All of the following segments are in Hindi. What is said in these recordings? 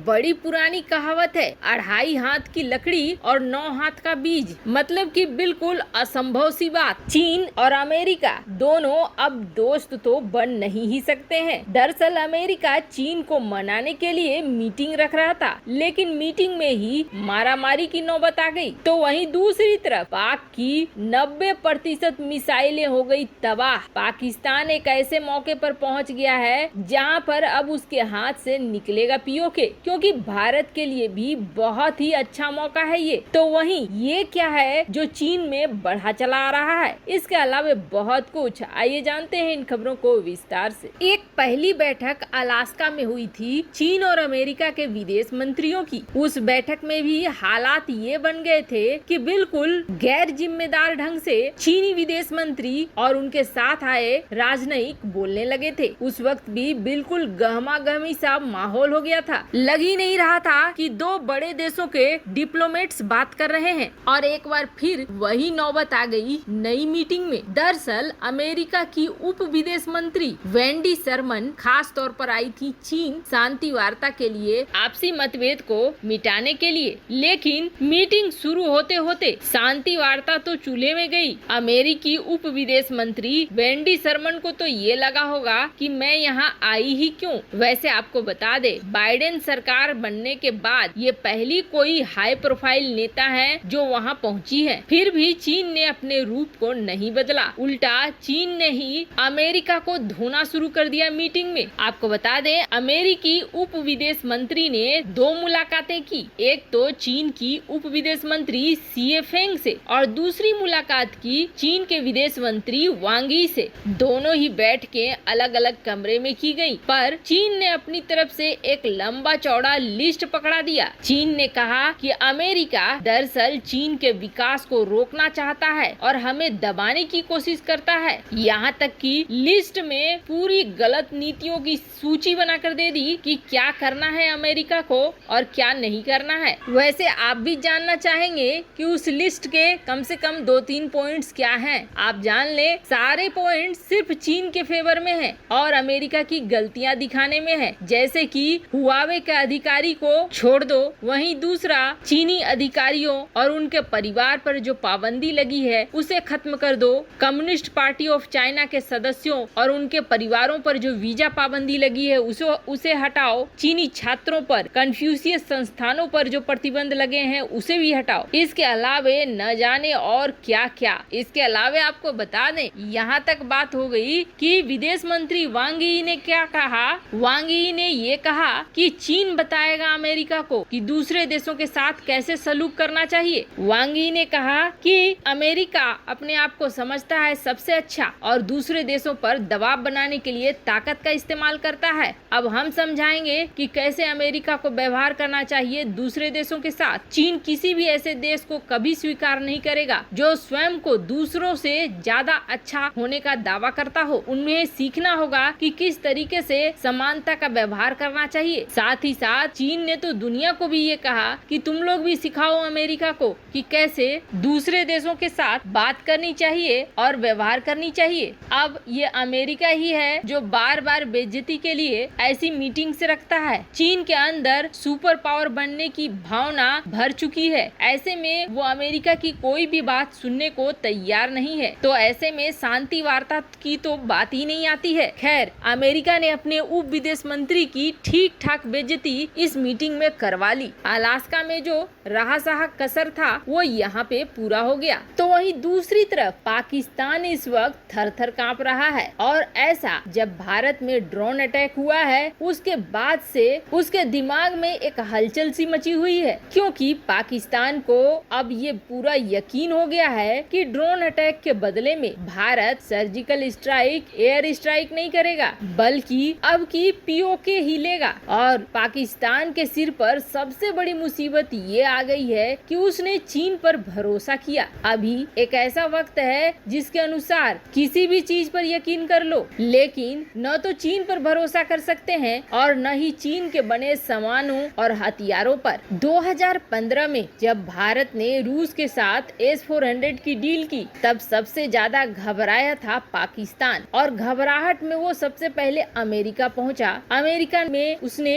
बड़ी पुरानी कहावत है, 2.5 हाथ की लकड़ी और 9 हाथ का बीज, मतलब कि बिल्कुल असंभव सी बात। चीन और अमेरिका दोनों अब दोस्त तो बन नहीं ही सकते हैं। दरअसल अमेरिका चीन को मनाने के लिए मीटिंग रख रहा था, लेकिन मीटिंग में ही मारामारी की नौबत आ गई। तो वहीं दूसरी तरफ पाक की 90% मिसाइलें हो गई तबाह। पाकिस्तान एक ऐसे मौके पर पहुंच गया है जहां पर अब उसके हाथ से निकलेगा पीओके, क्योंकि भारत के लिए भी बहुत ही अच्छा मौका है ये। तो वहीं ये क्या है जो चीन में बढ़ा चला आ रहा है, इसके अलावा बहुत कुछ, आइए जानते हैं इन खबरों को विस्तार से। एक पहली बैठक अलास्का में हुई थी चीन और अमेरिका के विदेश मंत्रियों की। उस बैठक में भी हालात ये बन गए थे कि बिल्कुल गैर जिम्मेदार ढंग से चीनी विदेश मंत्री और उनके साथ आए राजनयिक बोलने लगे थे। उस वक्त भी बिल्कुल गहमा गहमी सा माहौल हो गया था। लग ही नहीं रहा था कि दो बड़े देशों के डिप्लोमेट्स बात कर रहे हैं। और एक बार फिर वही नौबत आ गई नई मीटिंग में। दरअसल अमेरिका की उप विदेश मंत्री वेंडी शर्मन खास तौर पर आई थी चीन शांति वार्ता के लिए, आपसी मतभेद को मिटाने के लिए। लेकिन मीटिंग शुरू होते होते शांति वार्ता तो चूल्हे में गई। अमेरिकी उप विदेश मंत्री वेंडी शर्मन को तो ये लगा होगा कि मैं यहाँ आई ही क्यों। वैसे आपको बता दे, बाइडेन सरकार बनने के बाद ये पहली कोई हाई प्रोफाइल नेता है जो वहाँ पहुँची है। फिर भी चीन ने अपने रूप को नहीं बदला, उल्टा चीन ने ही अमेरिका को धोना शुरू कर दिया मीटिंग में। आपको बता दें, अमेरिकी उप विदेश मंत्री ने 2 मुलाकातें की। एक तो चीन की उप विदेश मंत्री सी फेंग से और दूसरी मुलाकात की चीन के विदेश मंत्री वांग यी से। दोनों ही बैठ के अलग अलग कमरे में की गई, पर चीन ने अपनी तरफ से एक लंबा चौड़ा लिस्ट पकड़ा दिया। चीन ने कहा कि अमेरिका दरअसल चीन के विकास को रोकना चाहता है और हमें दबाने की कोशिश करता है। यहाँ तक कि लिस्ट में पूरी गलत नीतियों की सूची बनाकर दे दी कि क्या करना है अमेरिका को और क्या नहीं करना है। वैसे आप भी जानना चाहेंगे कि उस लिस्ट के कम से कम 2-3 पॉइंट्स क्या हैं? आप जान ले, सारे पॉइंट्स सिर्फ चीन के फेवर में हैं और अमेरिका की गलतियां दिखाने में है। जैसे कि हुआवे के अधिकारी को छोड़ दो, वहीं दूसरा चीनी अधिकारियों और उनके परिवार पर जो पाबंदी लगी है उसे खत्म कर दो। कम्युनिस्ट पार्टी ऑफ चाइना के सदस्यों और उनके परिवारों पर जो वीजा पाबंदी लगी है उसे हटाओ। चीनी छात्रों पर, कन्फ्यूशियस संस्थानों पर जो प्रतिबंध लगे हैं उसे भी हटाओ। इसके अलावे न जाने और क्या क्या। इसके अलावे आपको बता दें, यहाँ तक बात हो गई कि विदेश मंत्री वांग यी ने क्या कहा। वांग यी ने ये कहा कि चीन बताएगा अमेरिका को कि दूसरे देशों के साथ कैसे सलूक करना चाहिए। वांग यी ने कहा कि अमेरिका अपने आप को समझता है सबसे अच्छा और दूसरे देशों पर दबाव बनाने के लिए ताकत का इस्तेमाल करता है। अब हम समझाएंगे कि कैसे अमेरिका को व्यवहार करना चाहिए दूसरे देशों के साथ। चीन किसी भी ऐसे देश को कभी स्वीकार नहीं करेगा जो स्वयं को दूसरों से ज्यादा अच्छा होने का दावा करता हो। उन्हें सीखना होगा कि किस तरीके से समानता का व्यवहार करना चाहिए। साथ ही साथ चीन ने तो दुनिया को भी ये कहा कि तुम लोग भी सिखाओ अमेरिका को कि कैसे दूसरे देशों के साथ बात करनी चाहिए और व्यवहार करनी चाहिए। अब ये अमेरिका ही है जो बार बार बेइज्जती के लिए ऐसी मीटिंग से रखता है। चीन के अंदर सुपर पावर बनने की भावना भर चुकी है। ऐसे में वो अमेरिका की कोई भी बात सुनने को तैयार नहीं है। तो ऐसे में शांति वार्ता की तो बात ही नहीं आती है। खैर, अमेरिका ने अपने उप विदेश मंत्री की ठीक ठाक बेइज्जती इस मीटिंग में करवा ली। अलास्का में जो रहा सहा कसर था वो यहाँ पे पूरा हो गया। तो वहीं दूसरी तरफ पाकिस्तान इस वक्त थर थर कांप रहा है और ऐसा जब भारत में ड्रोन अटैक हुआ है उसके बाद से उसके दिमाग में एक हलचल सी मची हुई है, क्योंकि पाकिस्तान को अब ये पूरा यकीन हो गया है कि ड्रोन अटैक के बदले में Bharat surgical strike, air strike नहीं करेगा बल्कि अब की पीओके ही लेगा। और पाकिस्तान के सिर पर सबसे बड़ी मुसीबत ये आ गई है कि उसने चीन पर भरोसा किया। अभी एक ऐसा वक्त है जिसके अनुसार किसी भी चीज पर यकीन कर लो, लेकिन न तो चीन पर भरोसा कर सकते हैं और न ही चीन के बने सामानों और हथियारों पर। 2015 में जब भारत ने रूस के साथ S-400 की डील की तब सबसे ज्यादा घबराया था पाकिस्तान और घबराहट में वो सबसे पहले अमेरिका पहुंचा। अमेरिका में उसने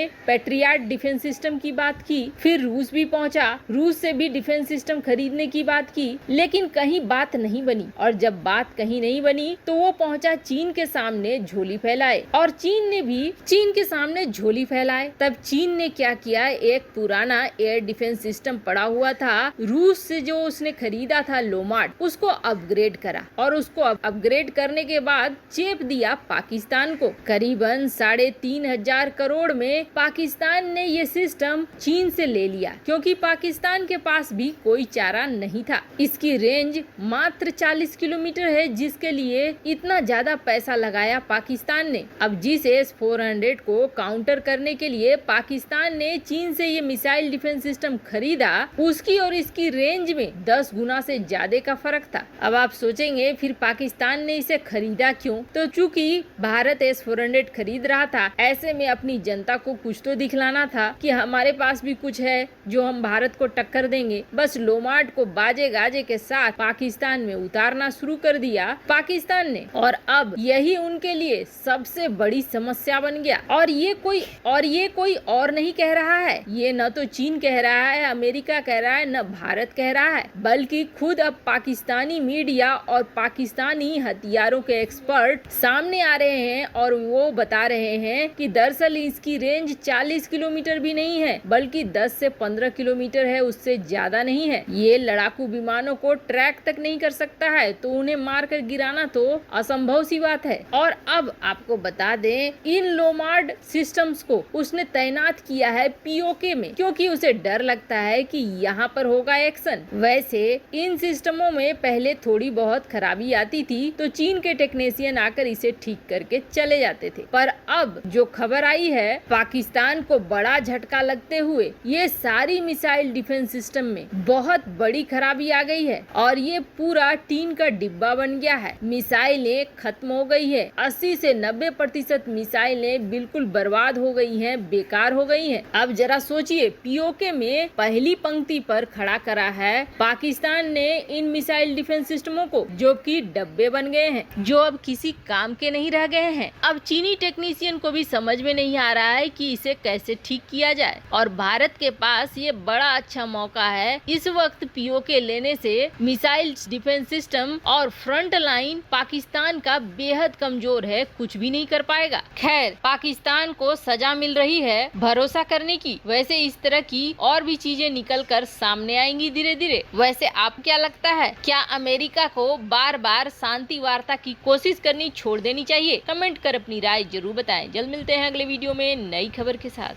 पेट्रियट डिफेंस सिस्टम की बात की, फिर रूस भी पहुंचा, रूस से भी डिफेंस सिस्टम खरीदने की बात की, लेकिन कहीं बात नहीं बनी। और जब बात कहीं नहीं बनी तो वो पहुंचा चीन के सामने झोली फैलाए, और चीन ने भी चीन के सामने झोली फैलाए। तब चीन ने क्या किया, एक पुराना एयर डिफेंस सिस्टम पड़ा हुआ था रूस से जो उसने खरीदा था लोमार्ड, उसको अपग्रेड करा, और उसको अपग्रेड करने के बाद चेप दिया पाकिस्तान को। करीबन 3,500 करोड़ में पाकिस्तान ने ये सिस्टम चीन से ले लिया, क्योंकि पाकिस्तान के पास भी कोई चारा नहीं था। इसकी रेंज मात्र 40 किलोमीटर है, जिसके लिए इतना ज्यादा पैसा लगाया पाकिस्तान ने। अब जिस S-400 को काउंटर करने के लिए पाकिस्तान ने चीन से ये मिसाइल डिफेंस सिस्टम खरीदा, उसकी और इसकी रेंज में 10 गुना से ज्यादा का फर्क था। अब आप सोचेंगे फिर पाकिस्तान ने इसे खरीदा क्यों? तो चूंकि भारत S-400 खरीद रहा था, ऐसे में अपनी जनता को कुछ तो दिखलाना था कि हमारे पास भी कुछ है जो हम भारत को टक्कर देंगे। बस लोमार्ड को बाजे गाजे के साथ पाकिस्तान में उतारना शुरू कर दिया पाकिस्तान ने, और अब यही उनके लिए सबसे बड़ी समस्या बन गया। और ये कोई और नहीं कह रहा है, ये न तो चीन कह रहा है, अमेरिका कह रहा है, न भारत कह रहा है, बल्कि खुद अब पाकिस्तानी मीडिया और पाकिस्तानी हथियारों के एक्सपर्ट सामने आ रहे हैं, और वो बता रहे हैं कि दरअसल इसकी रेंज 40 किलोमीटर भी नहीं है, बल्कि 10 से 15 किलोमीटर है, उससे ज्यादा नहीं है। ये लड़ाकू विमानों को ट्रैक तक नहीं कर सकता है, तो उन्हें मार कर गिराना तो असंभव सी बात है। और अब आपको बता दें, इन लोमार्ड सिस्टम्स को उसने तैनात किया है POK में, क्योंकि उसे डर लगता है कि यहाँ पर होगा एक्शन। वैसे इन सिस्टमों में पहले थोड़ी बहुत खराबी आती थी, तो चीन के टेक्नीशियन आकर इसे ठीक करके चले जाते थे। पर अब जो खबर आई है, पाकिस्तान को बड़ा झटका लगते हुए ये सारी मिसाइल डिफेंस सिस्टम में बहुत बड़ी खराबी आ गई है, और ये पूरा टीन का डिब्बा बन गया है। मिसाइलें खत्म हो गई है, 80 से 90% मिसाइलें बिल्कुल बर्बाद हो गई हैं, बेकार हो गई हैं। अब जरा सोचिए, POK में पहली पंक्ति पर खड़ा करा है पाकिस्तान ने इन मिसाइल डिफेंस सिस्टमों को, जो कि डब्बे बन गए हैं, जो अब किसी काम के नहीं रह गए हैं। अब चीनी टेक्नीशियन को भी समझ में नहीं आ रहा है कि इसे कैसे ठीक किया जाए, और भारत के पास ये बड़ा अच्छा मौका है इस वक्त POK लेने से। मिसाइल डिफेंस सिस्टम और फ्रंट लाइन पाकिस्तान का बेहद कमजोर है, कुछ भी नहीं कर पाएगा। खैर, पाकिस्तान को सजा मिल रही है भरोसा करने की, वैसे इस तरह की और भी चीजें निकल कर सामने आएंगी धीरे धीरे। वैसे आप क्या लगता है, क्या अमेरिका को बार बार शांति वार्ता की कोशिश करनी छोड़ देनी चाहिए? कमेंट कर अपनी राय जरूर बताएं। जल्द मिलते हैं अगले वीडियो में नई खबर के साथ।